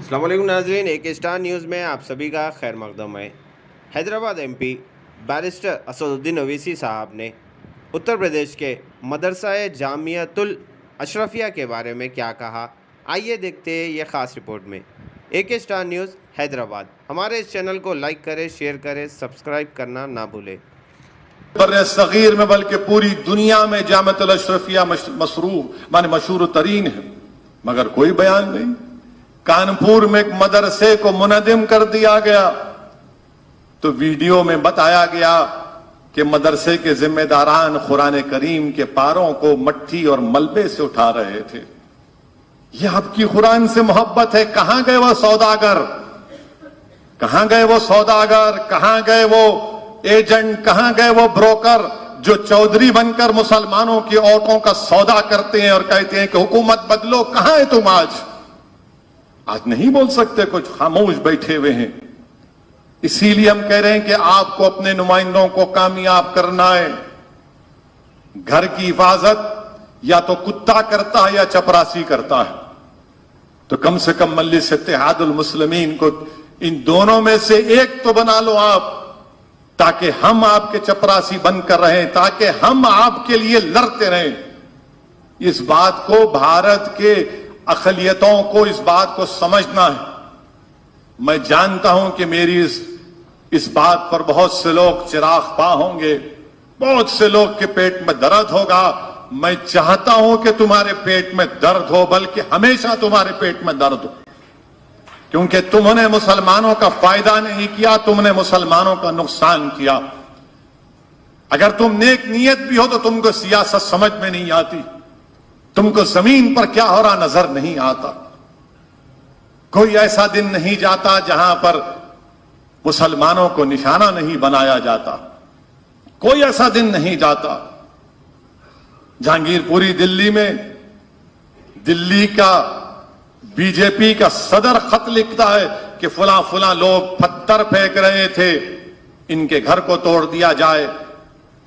السلام علیکم ناظرین، ایک اسٹار نیوز میں آپ سبھی کا خیر مقدم ہے۔ Hyderabad M P barrister Asaduddin Owaisi صاحب نے اتر پردیش کے مدرسہ جامعۃ الاشرفیہ کے بارے میں کیا کہا، آئیے دیکھتے ہیں یہ خاص رپورٹ میں۔ ایک اسٹار نیوز حیدرآباد، ہمارے اس چینل کو لائک کریں، شیئر کریں، سبسکرائب کرنا نہ بھولیں۔ بر صغیر میں بلکہ پوری دنیا میں جامعۃ الاشرفیہ مشہور ترین ہے، مگر کوئی بیان نہیں۔ کانپور میں ایک مدرسے کو منہدم کر دیا گیا تو ویڈیو میں بتایا گیا کہ مدرسے کے ذمہ داران قرآن کریم کے پاروں کو مٹی اور ملبے سے اٹھا رہے تھے۔ یہ آپ کی قرآن سے محبت ہے؟ کہاں گئے وہ سوداگر؟ کہاں گئے وہ سوداگر؟ کہاں گئے وہ ایجنٹ؟ کہاں گئے وہ بروکر جو چودھری بن کر مسلمانوں کی عورتوں کا سودا کرتے ہیں اور کہتے ہیں کہ حکومت بدلو؟ کہاں ہے تم آج نہیں بول سکتے، کچھ خاموش بیٹھے ہوئے ہیں۔ اسی لیے ہم کہہ رہے ہیں کہ آپ کو اپنے نمائندوں کو کامیاب کرنا ہے۔ گھر کی حفاظت یا تو کتا کرتا ہے یا چپراسی کرتا ہے، تو کم سے کم مجلس اتحاد المسلمین کو ان دونوں میں سے ایک تو بنا لو آپ، تاکہ ہم آپ کے چپراسی بن کر رہیں، تاکہ ہم آپ کے لیے لڑتے رہیں۔ اس بات کو بھارت کے اقلیتوں کو اس بات کو سمجھنا ہے۔ میں جانتا ہوں کہ میری اس بات پر بہت سے لوگ چراغ پا ہوں گے، بہت سے لوگ کے پیٹ میں درد ہوگا۔ میں چاہتا ہوں کہ تمہارے پیٹ میں درد ہو، بلکہ ہمیشہ تمہارے پیٹ میں درد ہو، کیونکہ تم نے مسلمانوں کا فائدہ نہیں کیا، تم نے مسلمانوں کا نقصان کیا۔ اگر تم نیک نیت بھی ہو تو تم کو سیاست سمجھ میں نہیں آتی، تم کو زمین پر کیا ہو رہا نظر نہیں آتا۔ کوئی ایسا دن نہیں جاتا جہاں پر مسلمانوں کو نشانہ نہیں بنایا جاتا، کوئی ایسا دن نہیں جاتا۔ جہانگیر پوری دلی میں دلی کا بی جے پی کا صدر خط لکھتا ہے کہ فلاں فلاں لوگ پتھر پھینک رہے تھے، ان کے گھر کو توڑ دیا جائے۔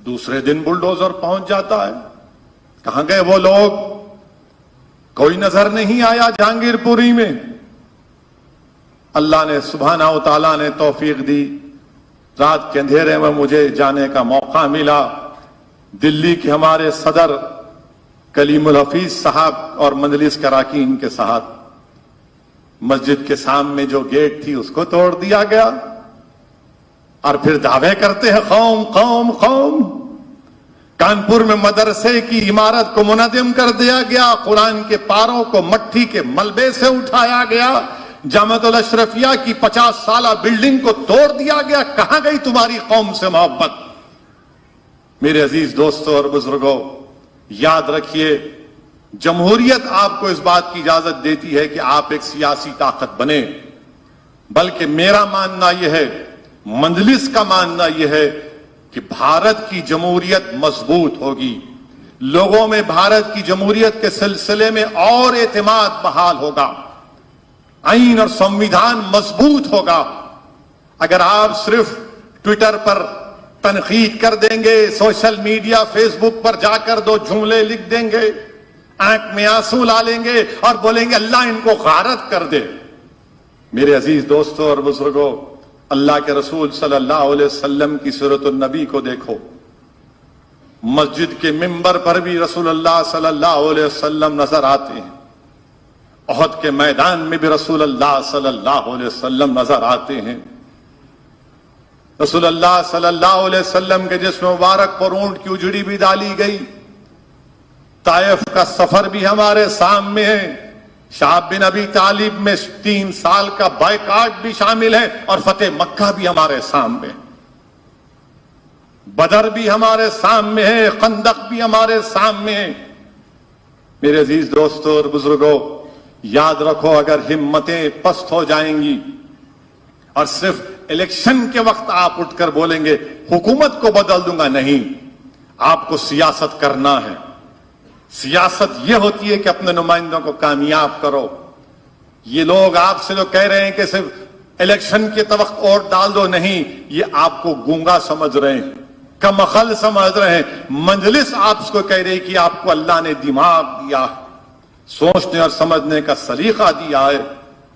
دوسرے دن بلڈوزر پہنچ جاتا ہے۔ کہاں گئے وہ لوگ؟ کوئی نظر نہیں آیا جہانگیر پوری میں۔ اللہ نے سبحانہ و تعالیٰ نے توفیق دی، رات کے اندھیرے میں مجھے جانے کا موقع ملا۔ دلی کے ہمارے صدر کلیم الحفیظ صاحب اور مجلس کے اراکین کے ساتھ مسجد کے سامنے جو گیٹ تھی اس کو توڑ دیا گیا، اور پھر دعوے کرتے ہیں قوم قوم قوم۔ کانپور میں مدرسے کی عمارت کو منہدم کر دیا گیا، قرآن کے پاروں کو مٹی کے ملبے سے اٹھایا گیا، جامعۃ الاشرفیہ کی 50 سالہ بلڈنگ کو توڑ دیا گیا۔ کہاں گئی تمہاری قوم سے محبت؟ میرے عزیز دوستوں اور بزرگوں، یاد رکھیے، جمہوریت آپ کو اس بات کی اجازت دیتی ہے کہ آپ ایک سیاسی طاقت بنیں، بلکہ میرا ماننا یہ ہے، مجلس کا ماننا یہ ہے کہ بھارت کی جمہوریت مضبوط ہوگی، لوگوں میں بھارت کی جمہوریت کے سلسلے میں اور اعتماد بحال ہوگا، آئین اور سنویدھان مضبوط ہوگا۔ اگر آپ صرف ٹویٹر پر تنقید کر دیں گے، سوشل میڈیا فیس بک پر جا کر دو جملے لکھ دیں گے، آنکھ میں آنسو لا لیں گے اور بولیں گے اللہ ان کو غارت کر دے۔ میرے عزیز دوستوں اور بزرگوں، اللہ کے رسول صلی اللہ علیہ وسلم کی سیرت النبی کو دیکھو۔ مسجد کے ممبر پر بھی رسول اللہ صلی اللہ علیہ وسلم نظر آتے ہیں، احد کے میدان میں بھی رسول اللہ صلی اللہ علیہ وسلم نظر آتے ہیں۔ رسول اللہ صلی اللہ علیہ وسلم کے جسم مبارک پر اونٹ کی اجڑی بھی ڈالی گئی۔ طائف کا سفر بھی ہمارے سامنے ہے، شعب بن ابی طالب میں 3 سال کا بائیکاٹ بھی شامل ہے، اور فتح مکہ بھی ہمارے سامنے، بدر بھی ہمارے سامنے ہے، خندق بھی ہمارے سامنے ہے۔ میرے عزیز دوستوں اور بزرگوں، یاد رکھو، اگر ہمتیں پست ہو جائیں گی اور صرف الیکشن کے وقت آپ اٹھ کر بولیں گے حکومت کو بدل دوں گا، نہیں، آپ کو سیاست کرنا ہے۔ سیاست یہ ہوتی ہے کہ اپنے نمائندوں کو کامیاب کرو۔ یہ لوگ آپ سے جو کہہ رہے ہیں کہ صرف الیکشن کے وقت ووٹ ڈال دو، نہیں، یہ آپ کو گونگا سمجھ رہے ہیں، کم عقل سمجھ رہے ہیں۔ مجلس آپ کو کہہ رہی کہ آپ کو اللہ نے دماغ دیا، سوچنے اور سمجھنے کا سلیقہ دیا ہے،